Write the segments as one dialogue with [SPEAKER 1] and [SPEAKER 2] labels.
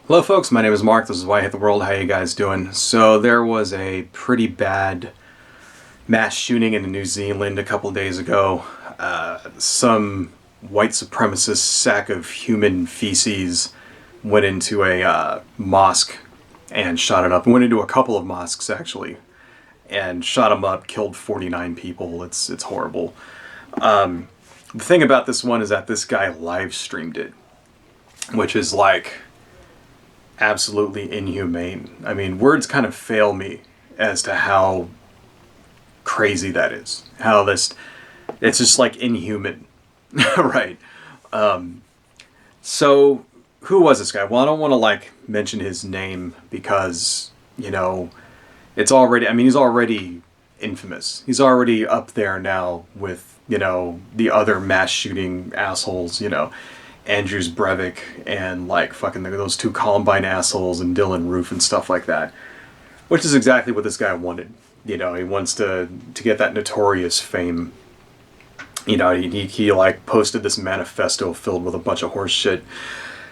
[SPEAKER 1] Hello folks, my name is Mark, this is Why I Hate the World, how you guys doing? So there was a pretty bad mass shooting in New Zealand a couple days ago. Some white supremacist sack of human feces went into a mosque and shot it up. Went into a couple of mosques actually and shot them up, killed 49 people. It's horrible. The thing about this one is that this guy live streamed it, which is like absolutely inhumane. I mean, words kind of fail me as to how crazy that is. How it's just like inhuman, right? So, who was this guy? Well, I don't want to like mention his name because, it's already, he's already infamous. He's already up there now with, the other mass shooting assholes, Andrews Breivik and like fucking those two Columbine assholes and Dylan Roof and stuff like that, which is exactly what this guy wanted. He wants to get that notorious fame. He like posted this manifesto filled with a bunch of horse shit,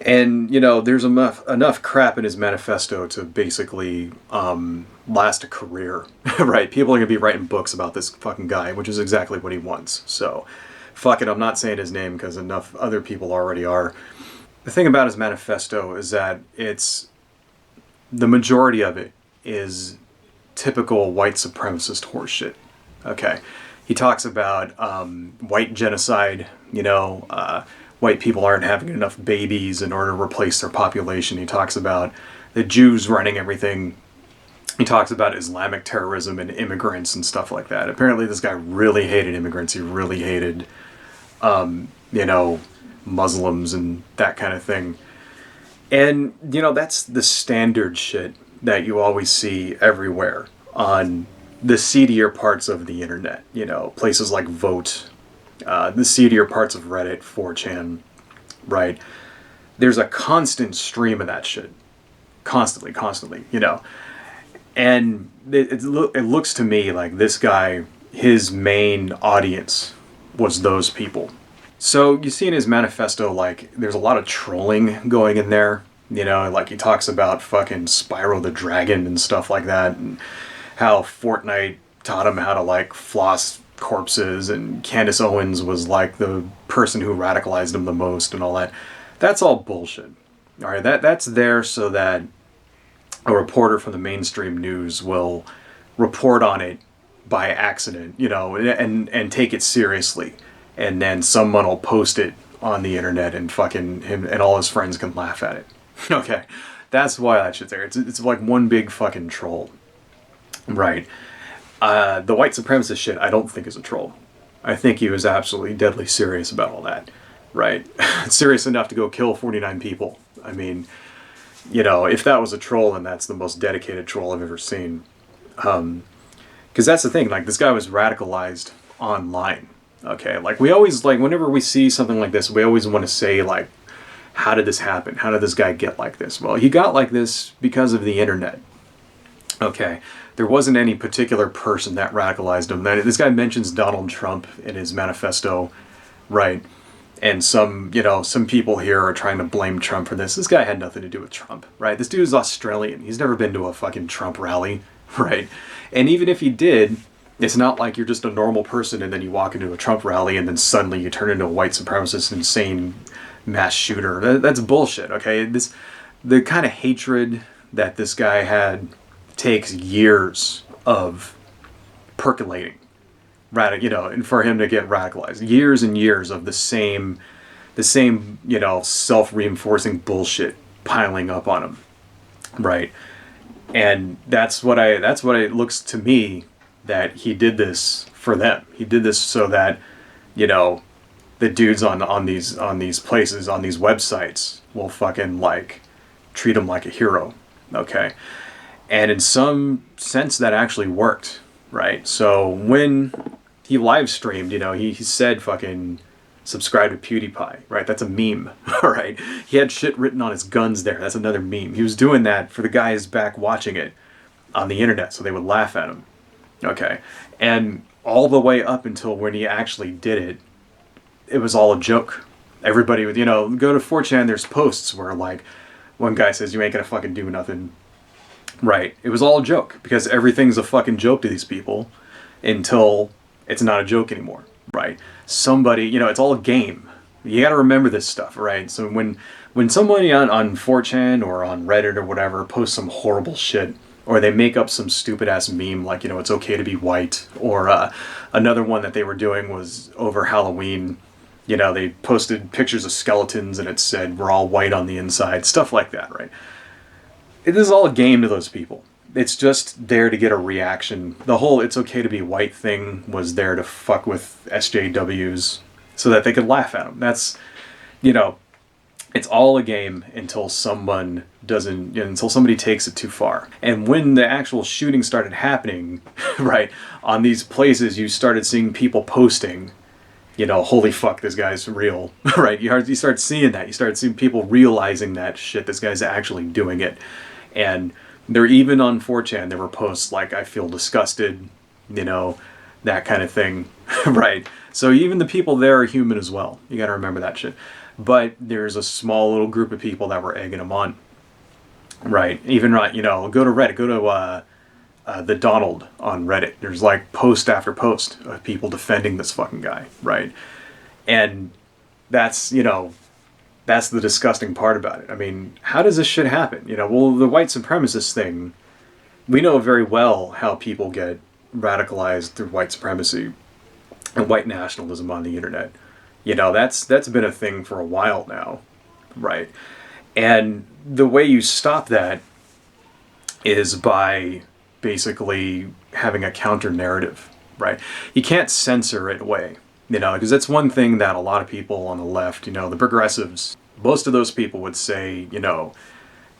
[SPEAKER 1] and there's enough crap in his manifesto to basically last a career, right? People are gonna be writing books about this fucking guy, which is exactly what he wants. So fuck it, I'm not saying his name because enough other people already are. The thing about his manifesto is that the majority of it is typical white supremacist horseshit. Okay. He talks about white genocide, white people aren't having enough babies in order to replace their population. He talks about the Jews running everything. He talks about Islamic terrorism and immigrants and stuff like that. Apparently this guy really hated immigrants. He really hated Muslims and that kind of thing. And, that's the standard shit that you always see everywhere on the seedier parts of the internet. Places like Vote, the seedier parts of Reddit, 4chan, right? There's a constant stream of that shit. Constantly, And it looks to me like this guy, his main audience was those people. So you see in his manifesto, like, there's a lot of trolling going in there. Like he talks about fucking Spyro the Dragon and stuff like that, and how Fortnite taught him how to, like, floss corpses, and Candace Owens was, like, the person who radicalized him the most and all that. That's all bullshit. All right, that's there so that a reporter from the mainstream news will report on it by accident, and take it seriously. And then someone will post it on the internet and fucking him and all his friends can laugh at it. Okay. That's why that shit's there. It's like one big fucking troll. Right. The white supremacist shit I don't think is a troll. I think he was absolutely deadly serious about all that. Right. Serious enough to go kill 49 people. I mean, if that was a troll, then that's the most dedicated troll I've ever seen. Because that's the thing, like, this guy was radicalized online. Okay, like, we always, like, whenever we see something like this, we always want to say, like, how did this happen? How did this guy get like this? Well, he got like this because of the internet. Okay, there wasn't any particular person that radicalized him. This guy mentions Donald Trump in his manifesto, right? And some people here are trying to blame Trump for this. This guy had nothing to do with Trump, right? This dude is Australian. He's never been to a fucking Trump rally, right? And even if he did, it's not like you're just a normal person and then you walk into a Trump rally and then suddenly you turn into a white supremacist, insane mass shooter. That's bullshit, okay? The kind of hatred that this guy had takes years of percolating. And for him to get radicalized. Years and years of the same, self-reinforcing bullshit piling up on him. Right? And that's what it looks to me that he did this for them. He did this so that, the dudes on these places, on these websites will fucking, like, treat him like a hero. Okay? And in some sense that actually worked, right? So when he live streamed, he said fucking subscribe to PewDiePie, right? That's a meme, all right? He had shit written on his guns there. That's another meme. He was doing that for the guys back watching it on the internet so they would laugh at him, okay? And all the way up until when he actually did it, it was all a joke. Everybody would, go to 4chan, there's posts where, like, One guy says, you ain't gonna fucking do nothing. Right. It was all a joke, because everything's a fucking joke to these people until it's not a joke anymore. Right. Somebody, you know, it's all a game. You gotta remember this stuff, right? So when somebody on 4chan or on Reddit or whatever posts some horrible shit, or they make up some stupid ass meme like, you know, it's okay to be white, or another one that they were doing was over Halloween. You know, they posted pictures of skeletons and it said, we're all white on the inside, stuff like that, right? It is all a game to those people. It's just there to get a reaction. The whole it's okay to be white thing was there to fuck with SJWs so that they could laugh at them. That's, you know, it's all a game until someone doesn't, you know, until somebody takes it too far. And when the actual shooting started happening, right, on these places, you started seeing people posting, you know, holy fuck, this guy's real, right? You start seeing that. You start seeing people realizing that shit, this guy's actually doing it. And they're even on 4chan, there were posts like, I feel disgusted, you know, that kind of thing, right? So even the people there are human as well. You gotta remember that shit. But there's a small little group of people that were egging them on, right? Even, right, you know, go to Reddit, go to the Donald on Reddit. There's like post after post of people defending this fucking guy, right? And that's, you know, that's the disgusting part about it. I mean, how does this shit happen? You know, well, the white supremacist thing, we know very well how people get radicalized through white supremacy and white nationalism on the internet. You know, that's been a thing for a while now, right? And the way you stop that is by basically having a counter narrative, right? You can't censor it away, you know, because that's one thing that a lot of people on the left, you know, the progressives, most of those people would say, you know,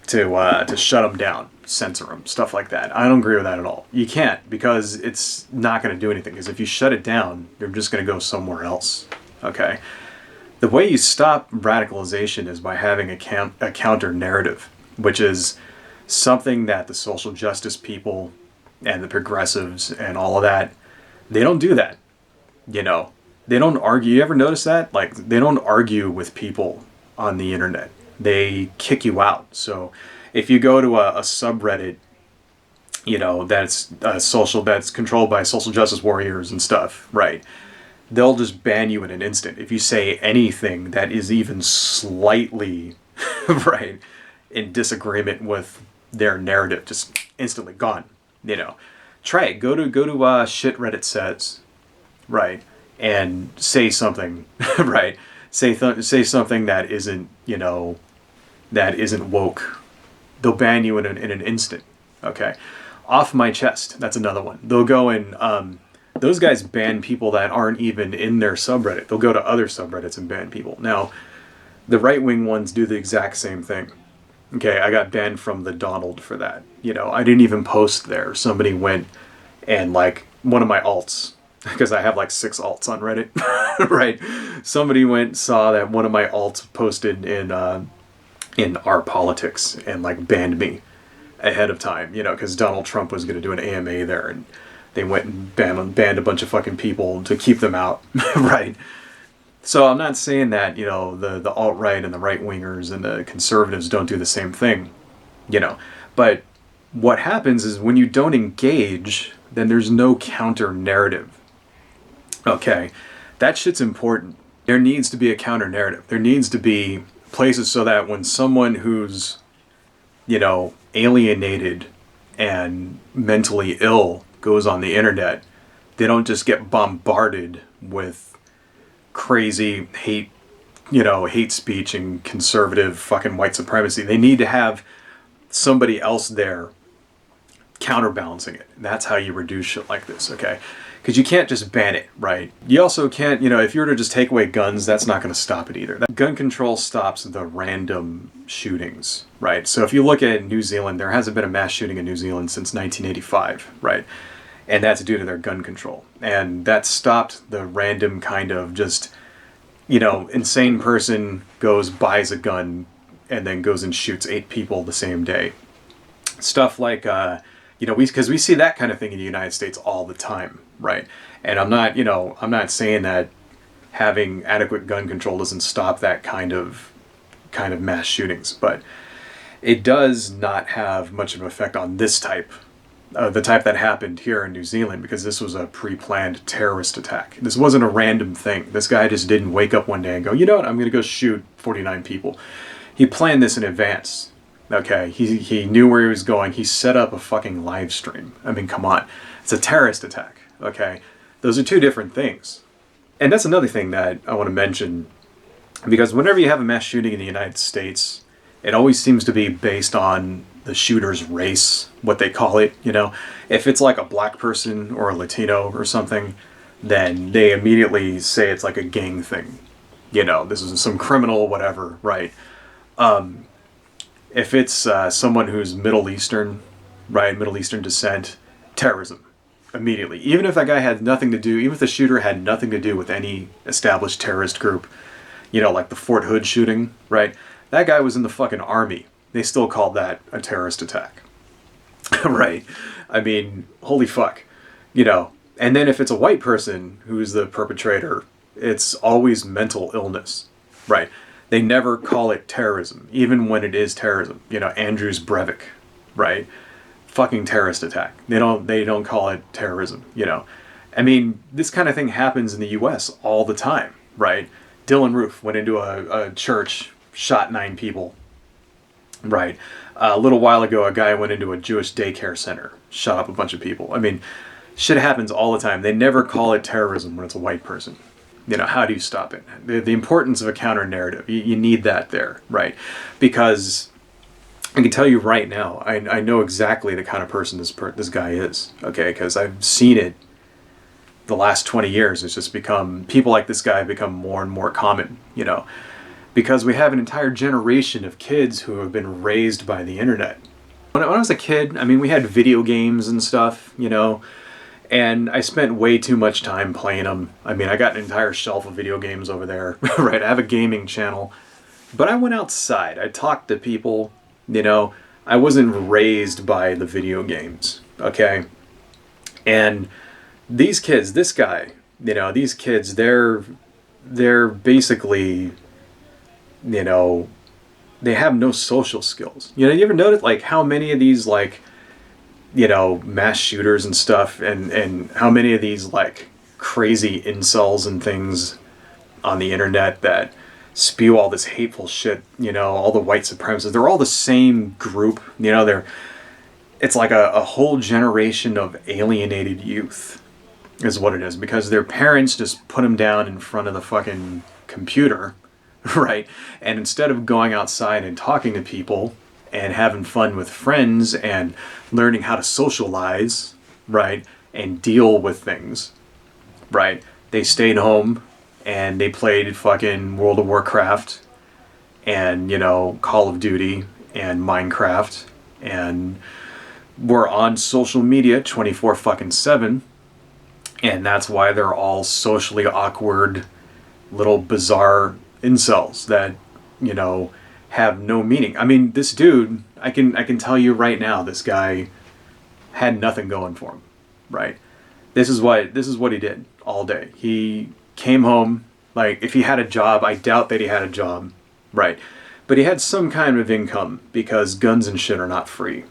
[SPEAKER 1] to shut them down, censor them, stuff like that. I don't agree with that at all. You can't, because it's not going to do anything. Because if you shut it down, you're just going to go somewhere else. Okay? The way you stop radicalization is by having a counter narrative, which is something that the social justice people and the progressives and all of that, they don't do that. You know, they don't argue. You ever notice that? Like, they don't argue with people on the internet. They kick you out. So if you go to a subreddit, you know, that's that's controlled by social justice warriors and stuff, right? They'll just ban you in an instant. If you say anything that is even slightly, right, in disagreement with their narrative, just instantly gone, you know. Try it. Go to shit Reddit says, right, and say something, right? Say something that isn't, you know, that isn't woke. They'll ban you in an instant, okay? Off my chest, that's another one. They'll go and, those guys ban people that aren't even in their subreddit. They'll go to other subreddits and ban people. Now, the right-wing ones do the exact same thing. Okay, I got banned from the Donald for that. You know, I didn't even post there. Somebody went and, like, one of my alts, because I have like 6 alts on Reddit, right? Somebody went, saw that one of my alts posted in our politics and, like, banned me ahead of time, you know, because Donald Trump was going to do an AMA there, and they went and banned a bunch of fucking people to keep them out, right? So I'm not saying that, you know, the alt-right and the right-wingers and the conservatives don't do the same thing, you know. But what happens is when you don't engage, then there's no counter-narrative. Okay? That shit's important. There needs to be a counter-narrative. There needs to be places so that when someone who's, you know, alienated and mentally ill goes on the internet, they don't just get bombarded with crazy hate, you know, hate speech and conservative fucking white supremacy. They need to have somebody else there counterbalancing it. That's how you reduce shit like this, okay? Because you can't just ban it, right? You also can't, you know, if you were to just take away guns, that's not going to stop it either. That gun control stops the random shootings, right? So if you look at New Zealand, there hasn't been a mass shooting in New Zealand since 1985, right? And that's due to their gun control. And that stopped the random kind of just, you know, insane person goes, buys a gun, and then goes and shoots 8 people the same day. Stuff like, you know, because we see that kind of thing in the United States all the time, right? And I'm not, you know, I'm not saying that having adequate gun control doesn't stop that kind of mass shootings, but it does not have much of an effect on this type, the type that happened here in New Zealand, because this was a pre-planned terrorist attack. This wasn't a random thing. This guy just didn't wake up one day and go, you know what, I'm going to go shoot 49 people. He planned this in advance. Okay, he knew where he was going. He set up a fucking live stream. I mean, come on. It's a terrorist attack, okay? Those are two different things. And that's another thing that I want to mention, because whenever you have a mass shooting in the United States, it always seems to be based on the shooter's race, what they call it, you know? If it's like a black person or a Latino or something, then they immediately say it's like a gang thing. You know, this is some criminal, whatever, right? If it's someone who's Middle Eastern, right, Middle Eastern descent, terrorism, immediately. Even if that guy had nothing to do, even if the shooter had nothing to do with any established terrorist group, you know, like the Fort Hood shooting, right? That guy was in the fucking army. They still called that a terrorist attack, right? I mean, holy fuck, you know. And then if it's a white person who's the perpetrator, it's always mental illness, right? They never call it terrorism, even when it is terrorism. You know, Andrews Breivik, right? Fucking terrorist attack. They don't call it terrorism, you know. I mean, this kind of thing happens in the U.S. all the time, right? Dylan Roof went into a church, shot 9 people, right? A little while ago, a guy went into a Jewish daycare center, shot up a bunch of people. I mean, shit happens all the time. They never call it terrorism when it's a white person. You know, how do you stop it? The importance of a counter-narrative, you need that there, right? Because I can tell you right now, I know exactly the kind of person this guy is, okay? Because I've seen it the last 20 years. It's just become, people like this guy have become more and more common, you know? Because we have an entire generation of kids who have been raised by the internet. When I was a kid, I mean, we had video games and stuff, you know? And I spent way too much time playing them. I mean, I got an entire shelf of video games over there, right? I have a gaming channel. But I went outside. I talked to people, you know. I wasn't raised by the video games, okay? And these kids, this guy, you know, these kids, they're basically, you know, they have no social skills. You know, you ever notice, like, how many of these, like, you know, mass shooters and stuff, and how many of these, like, crazy incels and things on the internet that spew all this hateful shit, you know, all the white supremacists, they're all the same group, you know, it's like a whole generation of alienated youth is what it is, because their parents just put them down in front of the fucking computer, right? And instead of going outside and talking to people and having fun with friends and learning how to socialize, right, and deal with things, right, they stayed home and they played fucking World of Warcraft and, you know, Call of Duty and Minecraft, and were on social media 24/7, and that's why they're all socially awkward, little bizarre incels that, you know, have no meaning. I mean, this dude, I can tell you right now, this guy had nothing going for him, right? This is what he did all day. He came home, like, if he had a job, I doubt that he had a job, right? But he had some kind of income, because guns and shit are not free.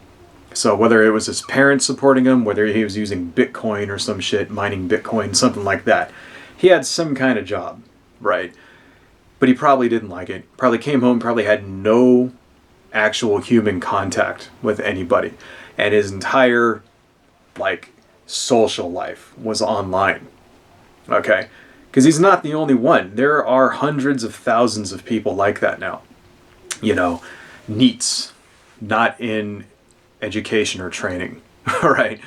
[SPEAKER 1] So whether it was his parents supporting him, whether he was using Bitcoin or some shit, mining Bitcoin, something like that, he had some kind of job, right? But he probably didn't like it. Probably came home, probably had no actual human contact with anybody. And his entire, like, social life was online. Okay? Because he's not the only one. There are hundreds of thousands of people like that now. You know, NEETs, not in education or training. Alright?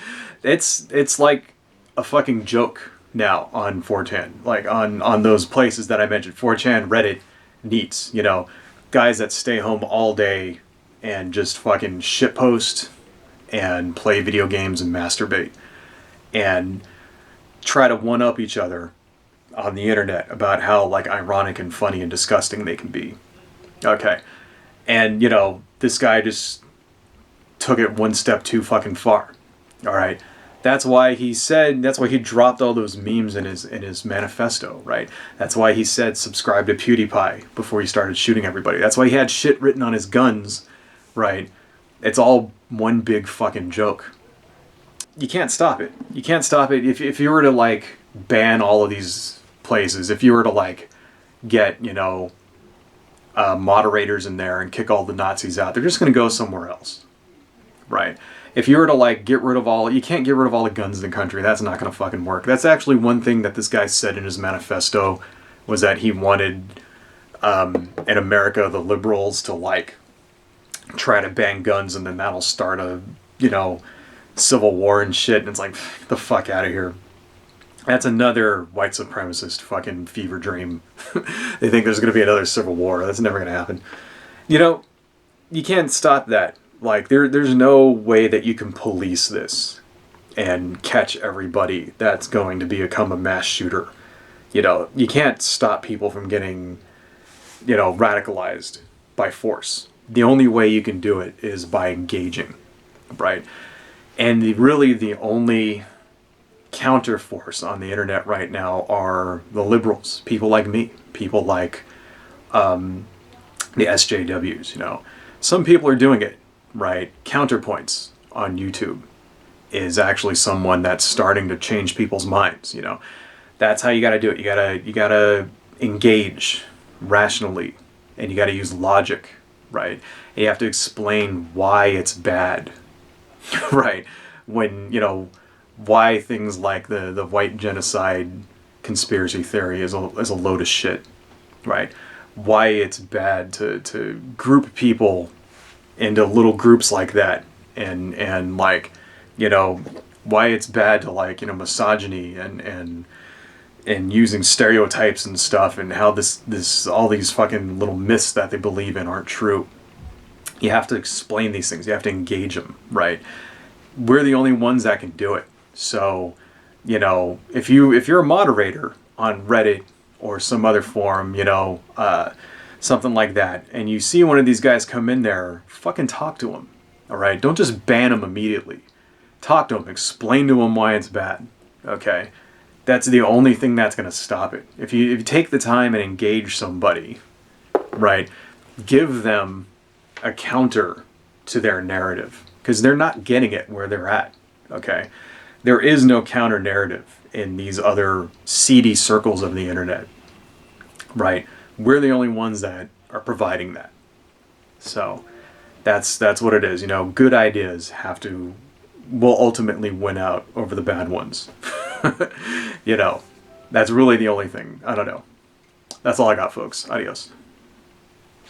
[SPEAKER 1] It's like a fucking joke now on 4chan, like on those places that I mentioned, 4chan, Reddit, NEETs, you know, guys that stay home all day and just fucking shitpost and play video games and masturbate and try to one-up each other on the internet about how, like, ironic and funny and disgusting they can be. Okay. And, you know, this guy just took it one step too fucking far. Alright? That's why he dropped all those memes in his manifesto, right? That's why he said subscribe to PewDiePie before he started shooting everybody. That's why he had shit written on his guns, right? It's all one big fucking joke. You can't stop it. You can't stop it. If you were to like ban all of these places, if you were to like get, you know, moderators in there and kick all the Nazis out, they're just going to go somewhere else, right? If you were to like get rid of all, you can't get rid of all the guns in the country. That's not going to fucking work. That's actually one thing that this guy said in his manifesto, was that he wanted in America the liberals to like try to ban guns, and then that'll start a, you know, civil war and shit. And it's like, the fuck out of here. That's another white supremacist fucking fever dream. They think there's going to be another civil war. That's never going to happen. You know, you can't stop that. Like, there's no way that you can police this and catch everybody that's going to become a mass shooter. You know, you can't stop people from getting, you know, radicalized by force. The only way you can do it is by engaging, right? And really the only counterforce on the internet right now are the liberals, people like me, people like the SJWs, you know. Some people are doing it, right? Counterpoints on YouTube is actually someone that's starting to change people's minds, you know. That's how you got to do it. You got to engage rationally, and you got to use logic, right? And you have to explain why it's bad, right? When, you know, why things like the white genocide conspiracy theory is a load of shit, right? Why it's bad to group people into little groups like that, and like, you know, why it's bad to like, you know, misogyny and using stereotypes and stuff, and how this all these fucking little myths that they believe in aren't true. You have to explain these things. You have to engage them, right? We're the only ones that can do it. So, you know, if you're a moderator on Reddit or some other forum, you know, something like that, and you see one of these guys come in there, fucking talk to him, all right? Don't just ban him immediately. Talk to him. Explain to him why it's bad, okay? That's the only thing that's going to stop it. If you take the time and engage somebody, right, give them a counter to their narrative, because they're not getting it where they're at, okay? There is no counter narrative in these other seedy circles of the internet, right? We're the only ones that are providing that. So that's what it is. You know, good ideas will ultimately win out over the bad ones. You know, that's really the only thing. I don't know. That's all I got, folks. Adios.